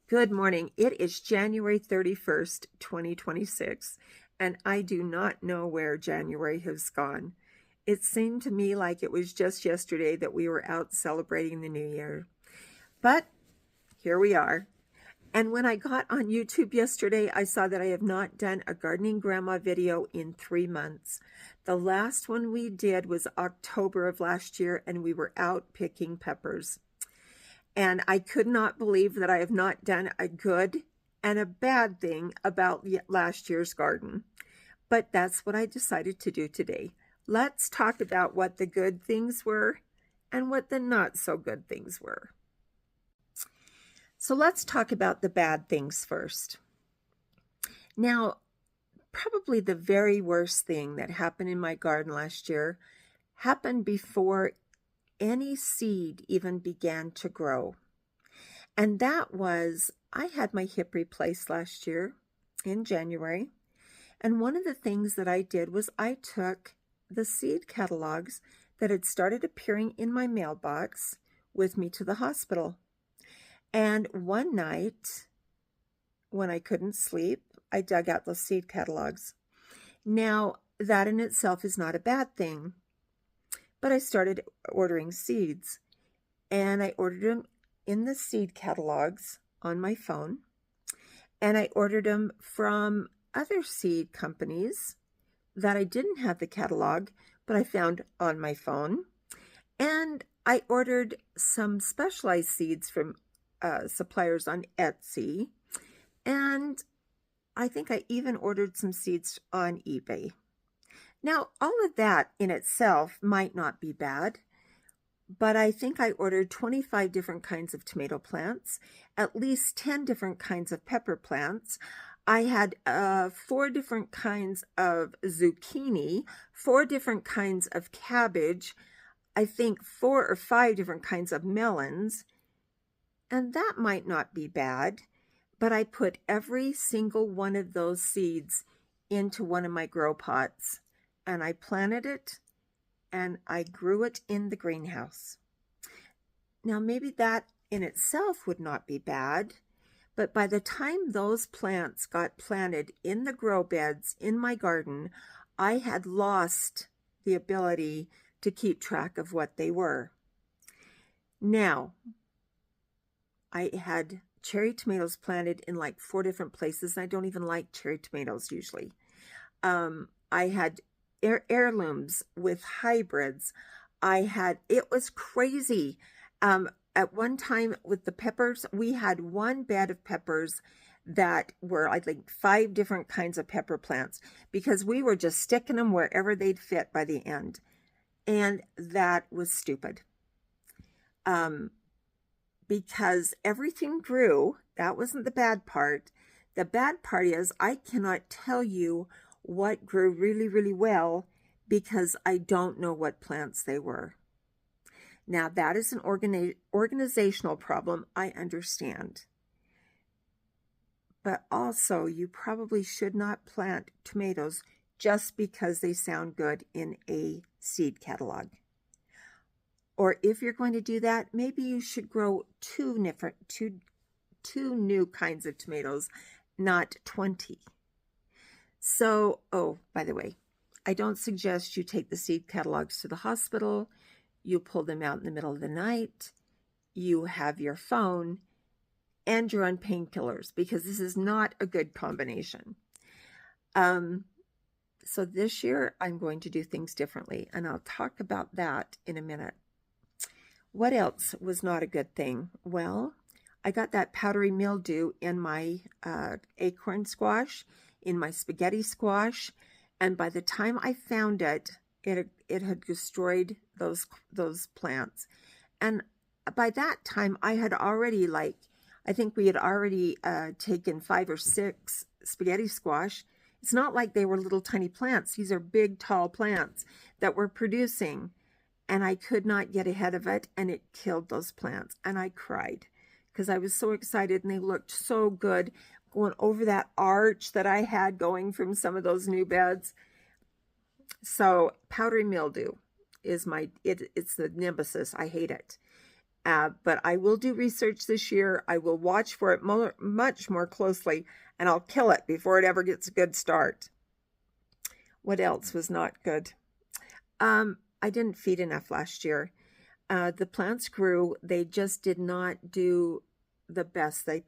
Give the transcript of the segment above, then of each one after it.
Good morning. It is January 31st, 2026, and I do not know where January has gone. It seemed to me like it was just yesterday that we were out celebrating the new year. But here we are. And when I got on YouTube yesterday, I saw that I have not done a gardening grandma video in 3 months. The last one we did was October of last year, and we were out picking peppers. And I could not believe that I have not done a good and a bad thing about last year's garden. But that's what I decided to do today. Let's talk about what the good things were and what the not so good things were. So let's talk about the bad things first. Now, probably the very worst thing that happened in my garden last year happened before any seed even began to grow. And that was, I had my hip replaced last year in January. And one of the things that I did was I took the seed catalogs that had started appearing in my mailbox with me to the hospital. And one night, when I couldn't sleep, I dug out those seed catalogs. Now, that in itself is not a bad thing. But I started ordering seeds, and I ordered them in the seed catalogs on my phone, and I ordered them from other seed companies that I didn't have the catalog, but I found on my phone, and I ordered some specialized seeds from suppliers on Etsy, and I think I even ordered some seeds on eBay. Now, all of that in itself might not be bad, but I think I ordered 25 different kinds of tomato plants, at least 10 different kinds of pepper plants. I had 4 different kinds of zucchini, 4 different kinds of cabbage, I think 4 or 5 different kinds of melons, and that might not be bad, but I put every single one of those seeds into one of my grow pots. And I planted it, and I grew it in the greenhouse. Now, maybe that in itself would not be bad, but by the time those plants got planted in the grow beds in my garden, I had lost the ability to keep track of what they were. Now, I had cherry tomatoes planted in like 4 different places, and I don't even like cherry tomatoes usually. I had heirlooms with hybrids. It was crazy. At one time with the peppers, we had one bed of peppers that were, I think, 5 different kinds of pepper plants because we were just sticking them wherever they'd fit by the end. And that was stupid. Because everything grew. That wasn't the bad part. The bad part is I cannot tell you what grew really, really well because I don't know what plants they were. Now, that is an organizational problem, I understand. But also, you probably should not plant tomatoes just because they sound good in a seed catalog. Or if you're going to do that, maybe you should grow two new kinds of tomatoes, not 20. So, oh, by the way, I don't suggest you take the seed catalogs to the hospital. You pull them out in the middle of the night. You have your phone, and you're on painkillers because this is not a good combination. So this year, I'm going to do things differently, and I'll talk about that in a minute. What else was not a good thing? Well, I got that powdery mildew in my acorn squash, in my spaghetti squash, and by the time I found it, it had destroyed those plants. And by that time, I had already I think we had already taken 5 or 6 spaghetti squash. It's not like they were little tiny plants. These are big, tall plants that were producing. And I could not get ahead of it, and it killed those plants. And I cried because I was so excited, and they looked so good going over that arch that I had going from some of those new beds. So powdery mildew is it's the nemesis. I hate it. But I will do research this year. I will watch for it much more closely, and I'll kill it before it ever gets a good start. What else was not good? I didn't feed enough last year. The plants grew. They just did not do the best they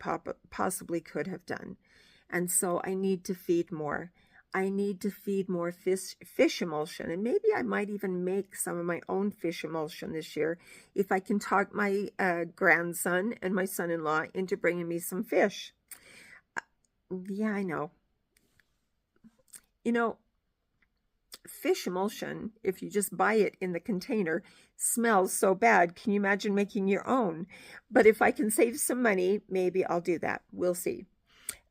possibly could have done. And so I need to feed more. I need to feed more fish emulsion, and maybe I might even make some of my own fish emulsion this year if I can talk my grandson and my son-in-law into bringing me some fish. Yeah, I know. You know, fish emulsion, if you just buy it in the container, smells so bad. Can you imagine making your own? But if I can save some money, maybe I'll do that. We'll see.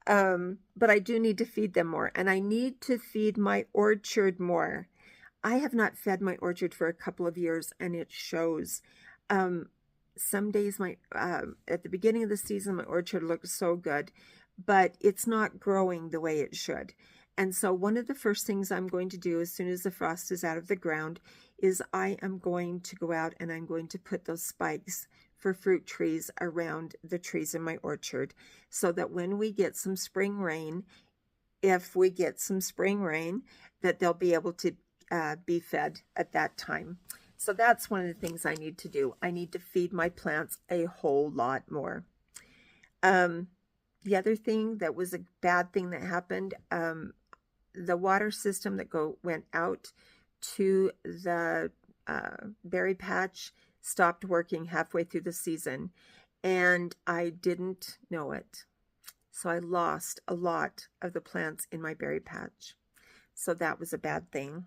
But I do need to feed them more, and I need to feed my orchard more. I have not fed my orchard for a couple of years, and it shows. Some days at the beginning of the season, my orchard looked so good, but it's not growing the way it should. And so one of the first things I'm going to do as soon as the frost is out of the ground is I am going to go out and I'm going to put those spikes for fruit trees around the trees in my orchard, so that when we get some spring rain, if we get some spring rain, that they'll be able to be fed at that time. So that's one of the things I need to do. I need to feed my plants a whole lot more. The other thing that was a bad thing that happened, the water system that went out to the berry patch stopped working halfway through the season, and I didn't know it. So I lost a lot of the plants in my berry patch. So that was a bad thing.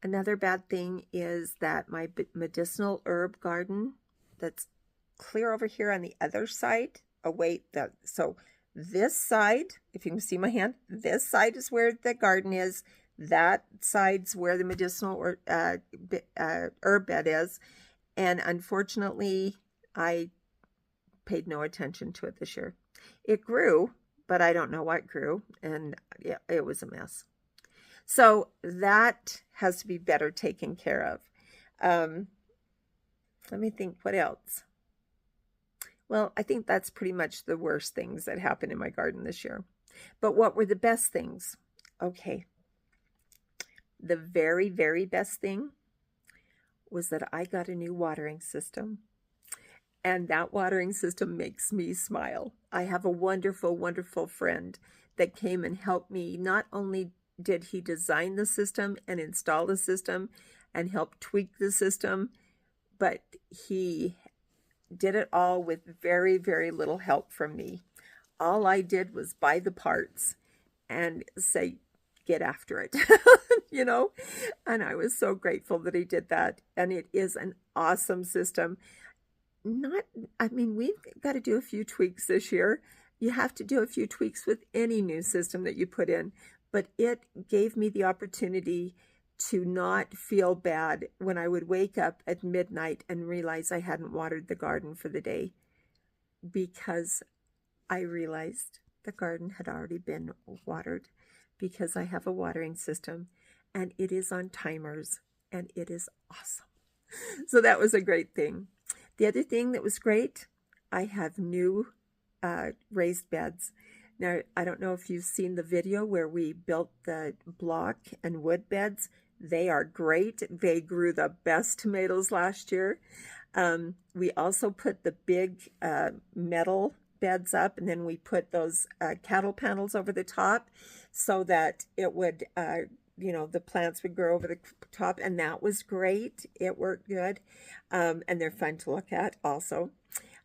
Another bad thing is that my medicinal herb garden that's clear over here on the other side, so this side, if you can see my hand, this side is where the garden is. That side's where the medicinal herb bed is. And unfortunately, I paid no attention to it this year. It grew, but I don't know what grew. And yeah, it was a mess. So that has to be better taken care of. Let me think, what else? Well, I think that's pretty much the worst things that happened in my garden this year. But what were the best things? Okay. The very, very best thing was that I got a new watering system. And that watering system makes me smile. I have a wonderful, wonderful friend that came and helped me. Not only did he design the system and install the system and help tweak the system, but he did it all with very, very little help from me. All I did was buy the parts and say, get after it, you know? And I was so grateful that he did that. And it is an awesome system. We've got to do a few tweaks this year. You have to do a few tweaks with any new system that you put in. But it gave me the opportunity to not feel bad when I would wake up at midnight and realize I hadn't watered the garden for the day, because I realized the garden had already been watered, because I have a watering system and it is on timers and it is awesome. So that was a great thing. The other thing that was great, I have new raised beds. Now, I don't know if you've seen the video where we built the block and wood beds. They are great. They grew the best tomatoes last year. We also put the big metal beds up, and then we put those cattle panels over the top so that it would, the plants would grow over the top, and that was great. It worked good, and they're fun to look at also.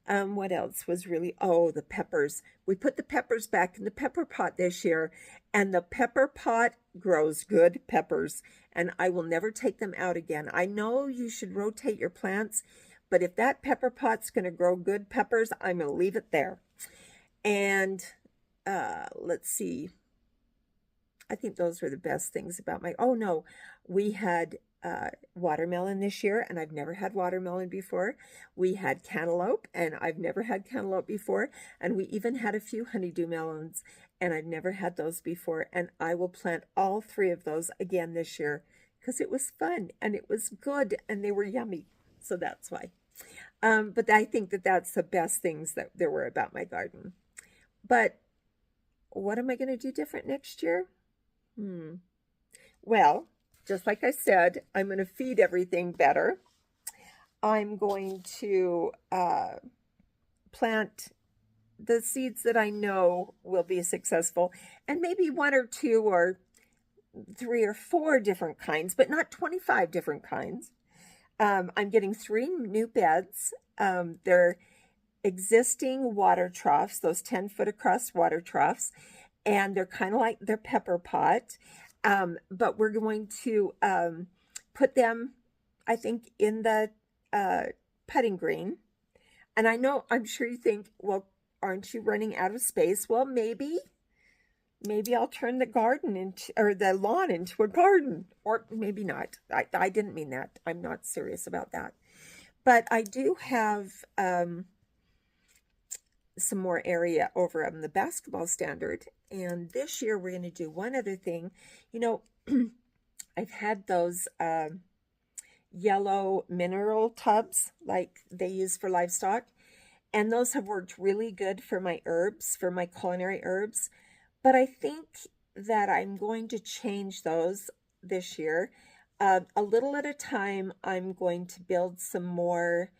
What else was really, the peppers. We put the peppers back in the pepper pot this year, and the pepper pot grows good peppers, and I will never take them out again. I know you should rotate your plants, but if that pepper pot's going to grow good peppers, I'm going to leave it there. And let's see. I think those were the best things about we had watermelon this year, and I've never had watermelon before. We had cantaloupe, and I've never had cantaloupe before. And we even had a few honeydew melons, and I've never had those before. And I will plant all 3 of those again this year because it was fun and it was good and they were yummy. So that's why. But I think that that's the best things that there were about my garden. But what am I going to do different next year? Hmm. Well, just like I said, I'm going to feed everything better. I'm going to plant the seeds that I know will be successful, and maybe one or two or three or four different kinds, but not 25 different kinds. I'm getting 3 new beds. They're existing water troughs, those 10-foot across water troughs, and they're kind of like their pepper pot. But we're going to put them, I think, in the putting green. And I'm sure you think, well, aren't you running out of space? Well, maybe I'll turn the garden into, or the lawn into a garden, or maybe not. I didn't mean that. I'm not serious about that. But I do have some more area over on the basketball standard. And this year we're going to do one other thing. You know, I've had those yellow mineral tubs like they use for livestock. And those have worked really good for my herbs, for my culinary herbs. But I think that I'm going to change those this year. A little at a time, I'm going to build some more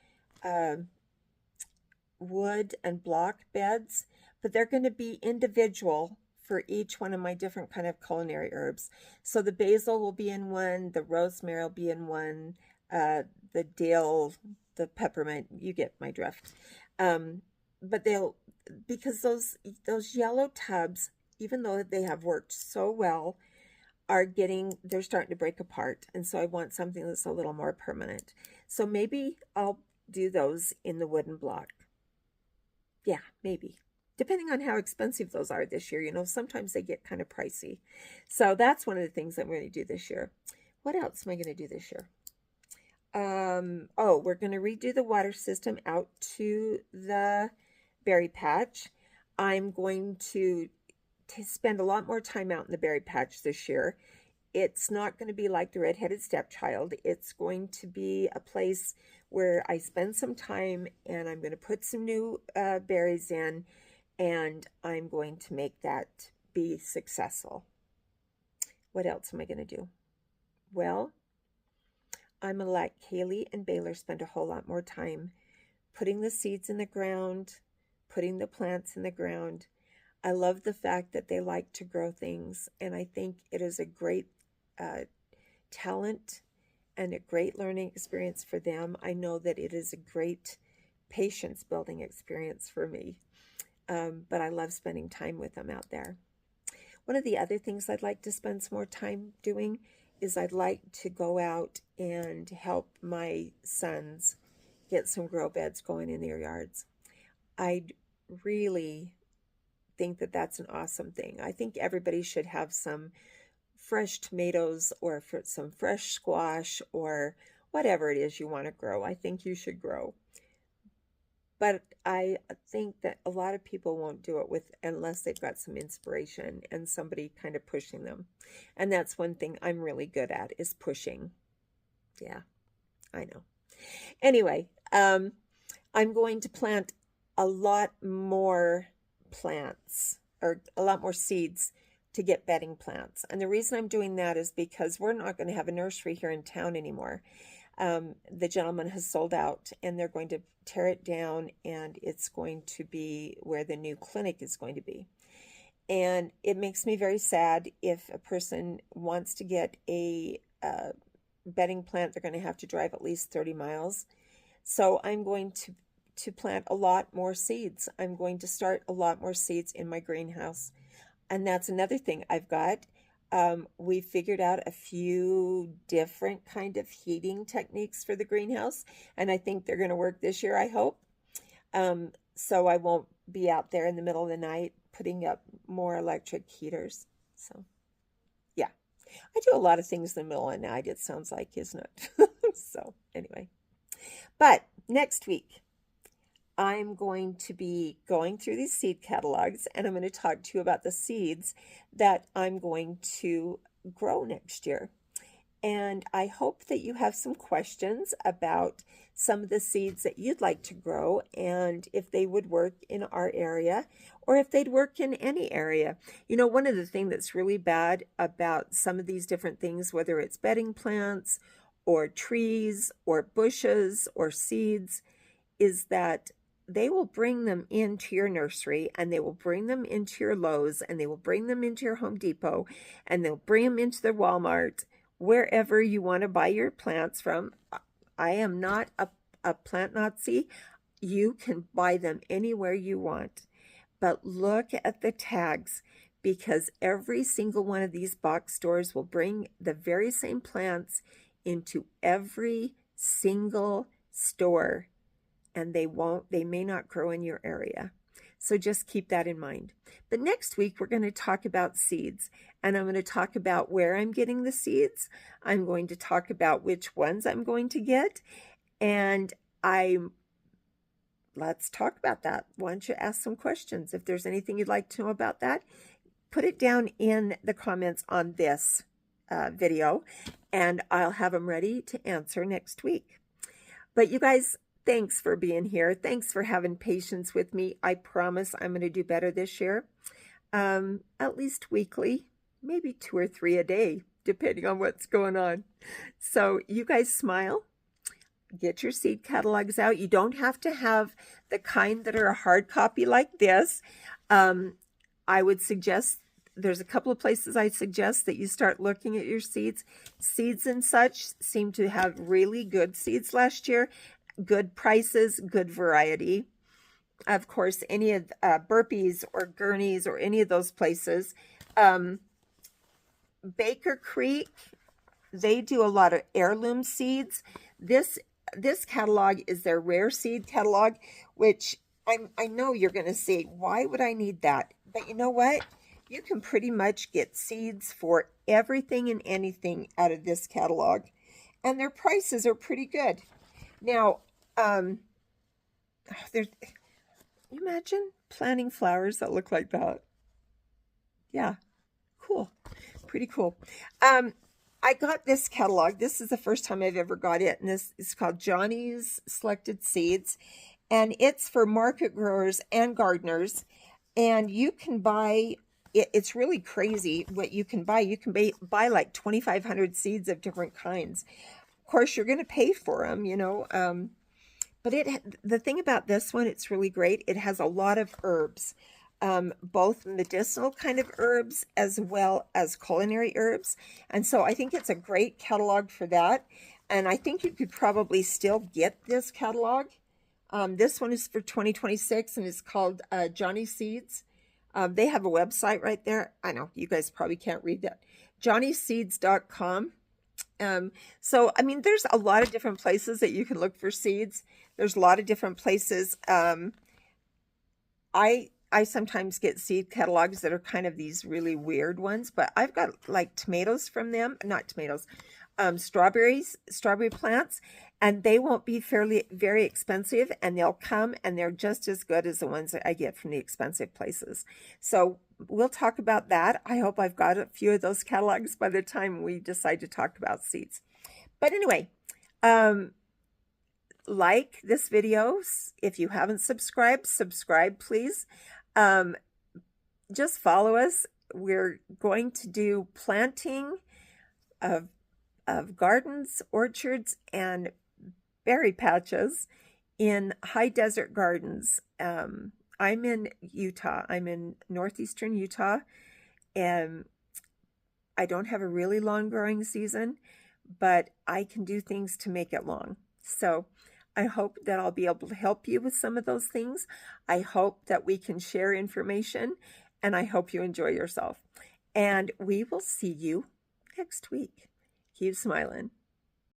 wood and block beds, but they're going to be individual for each one of my different kind of culinary herbs. So the basil will be in one, the rosemary will be in one, the dill, the peppermint, you get my drift. But because those yellow tubs, even though they have worked so well, they're starting to break apart. And so I want something that's a little more permanent. So maybe I'll do those in the wooden block. Yeah, maybe. Depending on how expensive those are this year. Sometimes they get kind of pricey. So that's one of the things I'm going to do this year. What else am I going to do this year? We're going to redo the water system out to the berry patch. I'm going to spend a lot more time out in the berry patch this year. It's not going to be like the Red-Headed Stepchild. It's going to be a place where I spend some time, and I'm going to put some new berries in, and I'm going to make that be successful. What else am I going to do? Well, I'm going to let Kaylee and Baylor spend a whole lot more time putting the seeds in the ground, putting the plants in the ground. I love the fact that they like to grow things, and I think it is a great talent and a great learning experience for them. I know that it is a great patience building experience for me, but I love spending time with them out there. One of the other things I'd like to spend some more time doing is I'd like to go out and help my sons get some grow beds going in their yards. I'd really think that that's an awesome thing. I think everybody should have some fresh tomatoes or some fresh squash or whatever it is you want to grow. I think you should grow. But I think that a lot of people won't do it unless they've got some inspiration and somebody kind of pushing them. And that's one thing I'm really good at, is pushing. Yeah, I know. Anyway, I'm going to plant a lot more plants, or a lot more seeds, to get bedding plants. And the reason I'm doing that is because we're not going to have a nursery here in town anymore. The gentleman has sold out, and they're going to tear it down, and it's going to be where the new clinic is going to be. And it makes me very sad. If a person wants to get a bedding plant, they're going to have to drive at least 30 miles. So I'm going to plant a lot more seeds. I'm going to start a lot more seeds in my greenhouse. And that's another thing I've got. We figured out a few different kind of heating techniques for the greenhouse, and I think they're going to work this year, I hope. So I won't be out there in the middle of the night putting up more electric heaters. So, yeah. I do a lot of things in the middle of the night, it sounds like, isn't it? So, anyway. But next week, I'm going to be going through these seed catalogs, and I'm going to talk to you about the seeds that I'm going to grow next year. And I hope that you have some questions about some of the seeds that you'd like to grow and if they would work in our area or if they'd work in any area. You know, one of the things that's really bad about some of these different things, whether it's bedding plants or trees or bushes or seeds, is that they will bring them into your nursery and they will bring them into your Lowe's and they will bring them into your Home Depot and they'll bring them into the Walmart, wherever you want to buy your plants from. I am not a plant Nazi. You can buy them anywhere you want. But look at the tags, because every single one of these box stores will bring the very same plants into every single store, and they may not grow in your area. So just keep that in mind. But next week, we're going to talk about seeds, and I'm going to talk about where I'm getting the seeds. I'm going to talk about which ones I'm going to get, and let's talk about that. Why don't you ask some questions? If there's anything you'd like to know about that, put it down in the comments on this video, and I'll have them ready to answer next week. But you guys, thanks for being here. Thanks for having patience with me. I promise I'm going to do better this year. At least weekly, maybe 2 or 3 a day, depending on what's going on. So you guys smile. Get your seed catalogs out. You don't have to have the kind that are a hard copy like this. I would suggest, there's a couple of places I suggest that you start looking at your seeds. Seeds and Such seem to have really good seeds last year. Good prices, good variety. Of course, any of Burpees or Gurneys or any of those places. Baker Creek, they do a lot of heirloom seeds. This catalog is their rare seed catalog, which I know you're going to say, why would I need that? But you know what? You can pretty much get seeds for everything and anything out of this catalog, and their prices are pretty good. Now, imagine planting flowers that look like that. Yeah, cool. Pretty cool. I got this catalog. This is the first time I've ever got it, and this is called Johnny's Selected Seeds, and it's for market growers and gardeners, and you can buy, it's really crazy what you can buy. You can buy like 2,500 seeds of different kinds. Of course, you're going to pay for them, you know, but the thing about this one, it's really great. It has a lot of herbs, both medicinal kind of herbs as well as culinary herbs. And so I think it's a great catalog for that. And I think you could probably still get this catalog. This one is for 2026 and it's called Johnny Seeds. They have a website right there. I know you guys probably can't read that. JohnnySeeds.com. So, I mean, there's a lot of different places that you can look for seeds. There's a lot of different places. I sometimes get seed catalogs that are kind of these really weird ones, but I've got like tomatoes from them, not tomatoes, strawberry plants, and they won't be very expensive, and they'll come and they're just as good as the ones that I get from the expensive places. So we'll talk about that. I hope I've got a few of those catalogs by the time we decide to talk about seeds. But anyway, like this video. If you haven't subscribed, subscribe, please. Just follow us. We're going to do planting of gardens, orchards, and berry patches in high desert gardens. I'm in Utah. I'm in northeastern Utah, and I don't have a really long growing season, but I can do things to make it long. So I hope that I'll be able to help you with some of those things. I hope that we can share information, and I hope you enjoy yourself. And we will see you next week. Keep smiling.